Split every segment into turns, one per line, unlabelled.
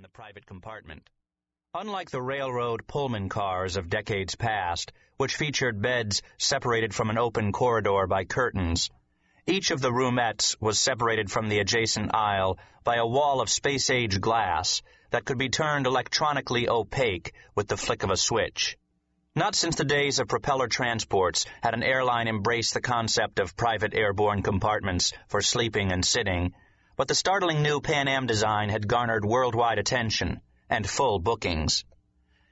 the private compartment. Unlike the railroad Pullman cars of decades past, which featured beds separated from an open corridor by curtains, each of the roomettes was separated from the adjacent aisle by a wall of space-age glass that could be turned electronically opaque with the flick of a switch. Not since the days of propeller transports had an airline embraced the concept of private airborne compartments for sleeping and sitting, but the startling new Pan Am design had garnered worldwide attention and full bookings.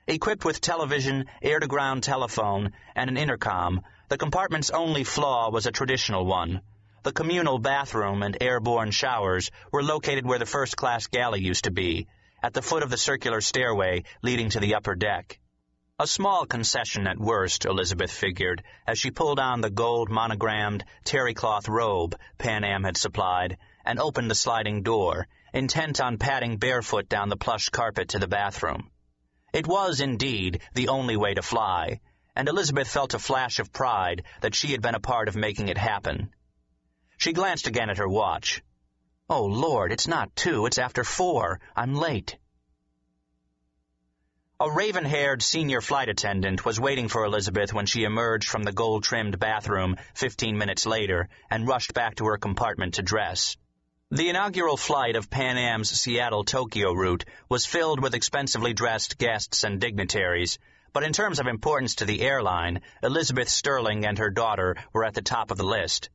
Equipped with television, air-to-ground telephone, and an intercom, the compartment's only flaw was a traditional one. The communal bathroom and airborne showers were located where the first-class galley used to be, at the foot of the circular stairway leading to the upper deck. A small concession at worst, Elizabeth figured, as she pulled on the gold monogrammed terry-cloth robe Pan Am had supplied and opened the sliding door, intent on padding barefoot down the plush carpet to the bathroom. It was, indeed, the only way to fly, and Elizabeth felt a flash of pride that she had been a part of making it happen. She glanced again at her watch. "Oh, Lord, it's not 2, it's after 4. I'm late." A raven-haired senior flight attendant was waiting for Elizabeth when she emerged from the gold-trimmed bathroom 15 minutes later and rushed back to her compartment to dress. The inaugural flight of Pan Am's Seattle-Tokyo route was filled with expensively dressed guests and dignitaries, but in terms of importance to the airline, Elizabeth Sterling and her daughter were at the top of the list.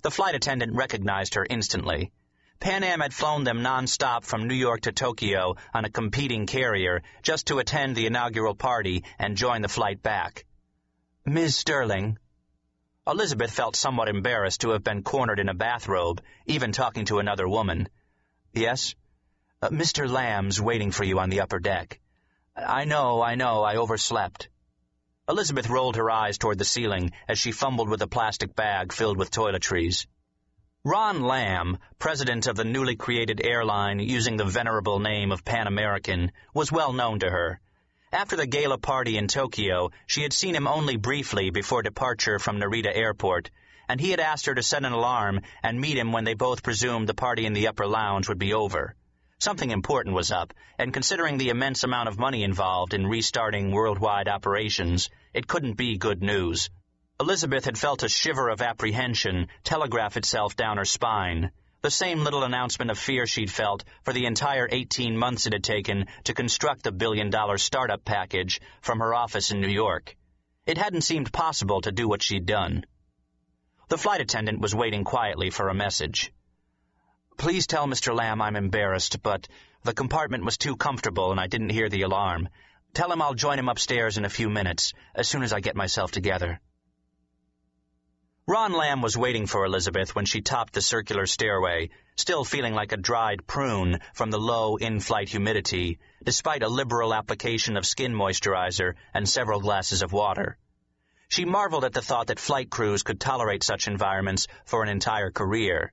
The flight attendant recognized her instantly. Pan Am had flown them non-stop from New York to Tokyo on a competing carrier just to attend the inaugural party and join the flight back. "Ms. Sterling." Elizabeth felt somewhat embarrassed to have been cornered in a bathrobe, even talking to another woman. "Yes?" "Mr. Lamb's waiting for you on the upper deck." I know, I overslept." Elizabeth rolled her eyes toward the ceiling as she fumbled with a plastic bag filled with toiletries. Ron Lamb, president of the newly created airline using the venerable name of Pan American, was well known to her. After the gala party in Tokyo, she had seen him only briefly before departure from Narita Airport, and he had asked her to set an alarm and meet him when they both presumed the party in the upper lounge would be over. Something important was up, and considering the immense amount of money involved in restarting worldwide operations, it couldn't be good news. Elizabeth had felt a shiver of apprehension telegraph itself down her spine, the same little announcement of fear she'd felt for the entire 18 months it had taken to construct the billion-dollar startup package from her office in New York. It hadn't seemed possible to do what she'd done. The flight attendant was waiting quietly for a message. "Please tell Mr. Lamb I'm embarrassed, but the compartment was too comfortable and I didn't hear the alarm. Tell him I'll join him upstairs in a few minutes, as soon as I get myself together." Ron Lamb was waiting for Elizabeth when she topped the circular stairway, still feeling like a dried prune from the low in-flight humidity, despite a liberal application of skin moisturizer and several glasses of water. She marveled at the thought that flight crews could tolerate such environments for an entire career.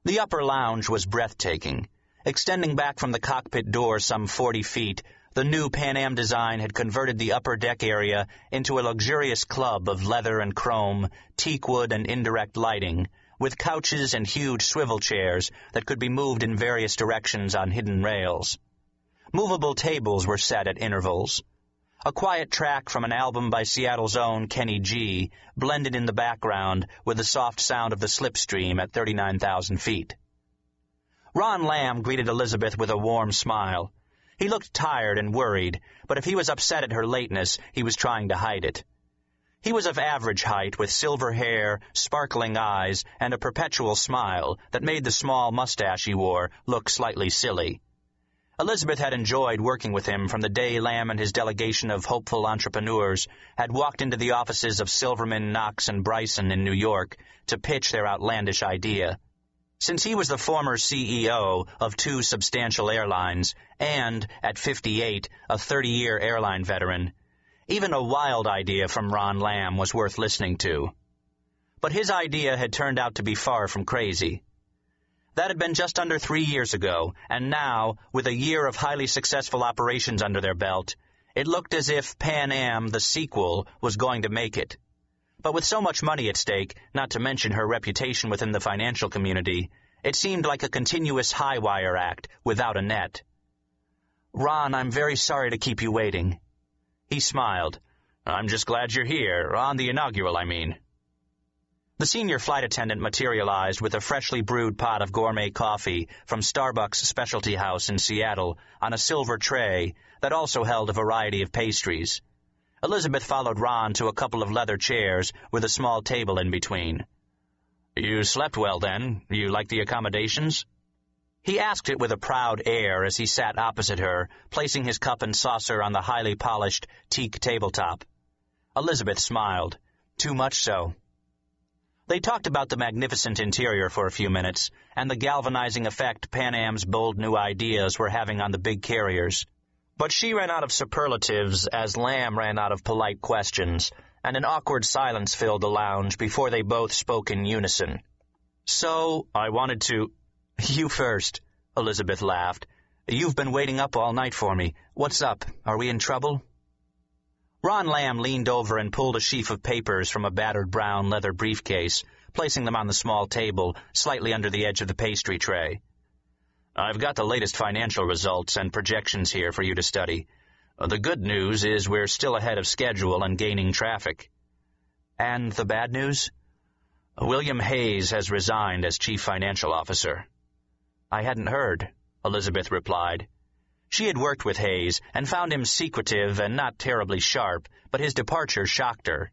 The upper lounge was breathtaking. Extending back from the cockpit door some 40 feet, the new Pan Am design had converted the upper deck area into a luxurious club of leather and chrome, teakwood and indirect lighting, with couches and huge swivel chairs that could be moved in various directions on hidden rails. Movable tables were set at intervals. A quiet track from an album by Seattle's own Kenny G blended in the background with the soft sound of the slipstream at 39,000 feet. Ron Lamb greeted Elizabeth with a warm smile. He looked tired and worried, but if he was upset at her lateness, he was trying to hide it. He was of average height, with silver hair, sparkling eyes, and a perpetual smile that made the small mustache he wore look slightly silly. Elizabeth had enjoyed working with him from the day Lamb and his delegation of hopeful entrepreneurs had walked into the offices of Silverman, Knox, and Bryson in New York to pitch their outlandish idea. Since he was the former CEO of 2 substantial airlines and, at 58, a 30-year airline veteran, even a wild idea from Ron Lamb was worth listening to. But his idea had turned out to be far from crazy. That had been just under 3 years ago, and now, with a year of highly successful operations under their belt, it looked as if Pan Am, the sequel, was going to make it. But with so much money at stake, not to mention her reputation within the financial community, it seemed like a continuous high-wire act without a net. "Ron, I'm very sorry to keep you waiting." He smiled. "I'm just glad you're here, on the inaugural, I mean." The senior flight attendant materialized with a freshly brewed pot of gourmet coffee from Starbucks Specialty House in Seattle on a silver tray that also held a variety of pastries. Elizabeth followed Ron to a couple of leather chairs with a small table in between. "You slept well, then? You like the accommodations?" He asked it with a proud air as he sat opposite her, placing his cup and saucer on the highly polished teak tabletop. Elizabeth smiled. Too much so. They talked about the magnificent interior for a few minutes, and the galvanizing effect Pan Am's bold new ideas were having on the big carriers. But she ran out of superlatives as Lamb ran out of polite questions, and an awkward silence filled the lounge before they both spoke in unison. "So, I wanted to—" "You first," Elizabeth laughed. "You've been waiting up all night for me. What's up? Are we in trouble?" Ron Lamb leaned over and pulled a sheaf of papers from a battered brown leather briefcase, placing them on the small table, slightly under the edge of the pastry tray. "I've got the latest financial results and projections here for you to study. The good news is we're still ahead of schedule and gaining traffic." "And the bad news?" "William Hayes has resigned as chief financial officer." "I hadn't heard," Elizabeth replied. She had worked with Hayes and found him secretive and not terribly sharp, but his departure shocked her.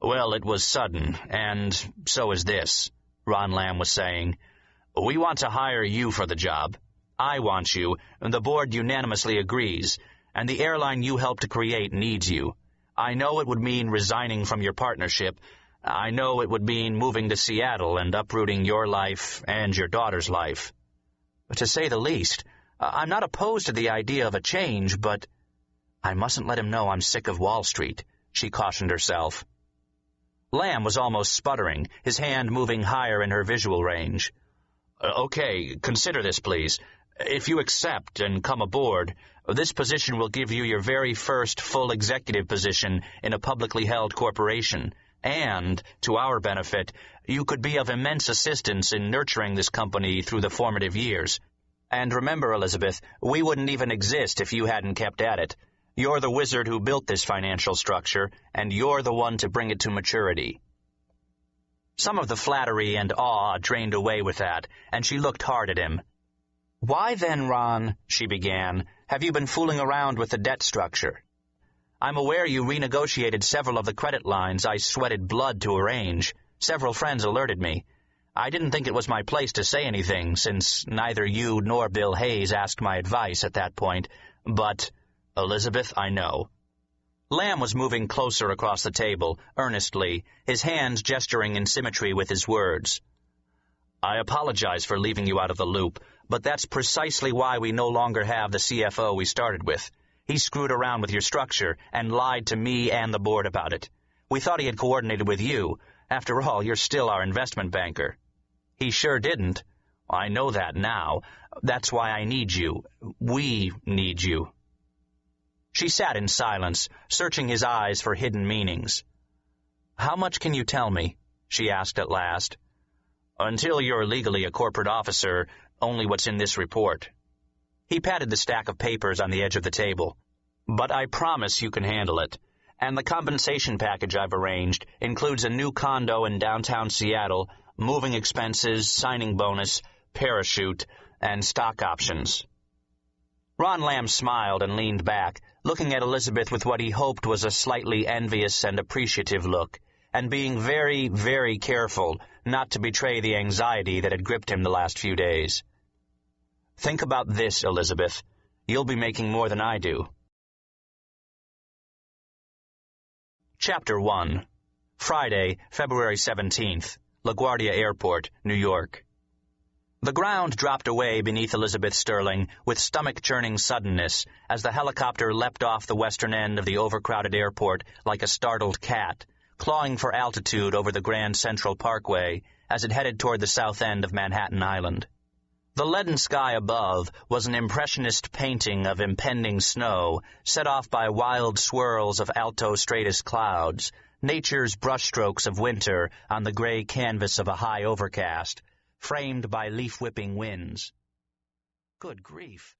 "Well, it was sudden, and so is this," Ron Lamb was saying. "We want to hire you for the job. I want you, the board unanimously agrees, and the airline you helped create needs you. I know it would mean resigning from your partnership. I know it would mean moving to Seattle and uprooting your life and your daughter's life. To say the least, I'm not opposed to the idea of a change, but I mustn't let him know I'm sick of Wall Street," she cautioned herself. Lamb was almost sputtering, his hand moving higher in her visual range. "Okay, consider this, please. If you accept and come aboard, this position will give you your very first full executive position in a publicly held corporation, and, to our benefit, you could be of immense assistance in nurturing this company through the formative years. And remember, Elizabeth, we wouldn't even exist if you hadn't kept at it. You're the wizard who built this financial structure, and you're the one to bring it to maturity." Some of the flattery and awe drained away with that, and she looked hard at him. "Why then, Ron," she began, "have you been fooling around with the debt structure? I'm aware you renegotiated several of the credit lines I sweated blood to arrange. Several friends alerted me. I didn't think it was my place to say anything, since neither you nor Bill Hayes asked my advice at that point, but, Elizabeth, I know." Lamb was moving closer across the table, earnestly, his hands gesturing in symmetry with his words. "I apologize for leaving you out of the loop, but that's precisely why we no longer have the CFO we started with. He screwed around with your structure and lied to me and the board about it. We thought he had coordinated with you. After all, you're still our investment banker." "He sure didn't." "I know that now. That's why I need you. We need you." She sat in silence, searching his eyes for hidden meanings. "How much can you tell me?" she asked at last. "Until you're legally a corporate officer, only what's in this report." He patted the stack of papers on the edge of the table. "But I promise you can handle it. And the compensation package I've arranged includes a new condo in downtown Seattle, moving expenses, signing bonus, parachute, and stock options." Ron Lamb smiled and leaned back, looking at Elizabeth with what he hoped was a slightly envious and appreciative look, and being very, very careful not to betray the anxiety that had gripped him the last few days. "Think about this, Elizabeth. You'll be making more than I do." Chapter 1. Friday, February 17th. LaGuardia Airport, New York. The ground dropped away beneath Elizabeth Sterling with stomach-churning suddenness as the helicopter leapt off the western end of the overcrowded airport like a startled cat, clawing for altitude over the Grand Central Parkway as it headed toward the south end of Manhattan Island. The leaden sky above was an impressionist painting of impending snow, set off by wild swirls of alto stratus clouds, nature's brushstrokes of winter on the gray canvas of a high overcast, framed by leaf-whipping winds. Good grief!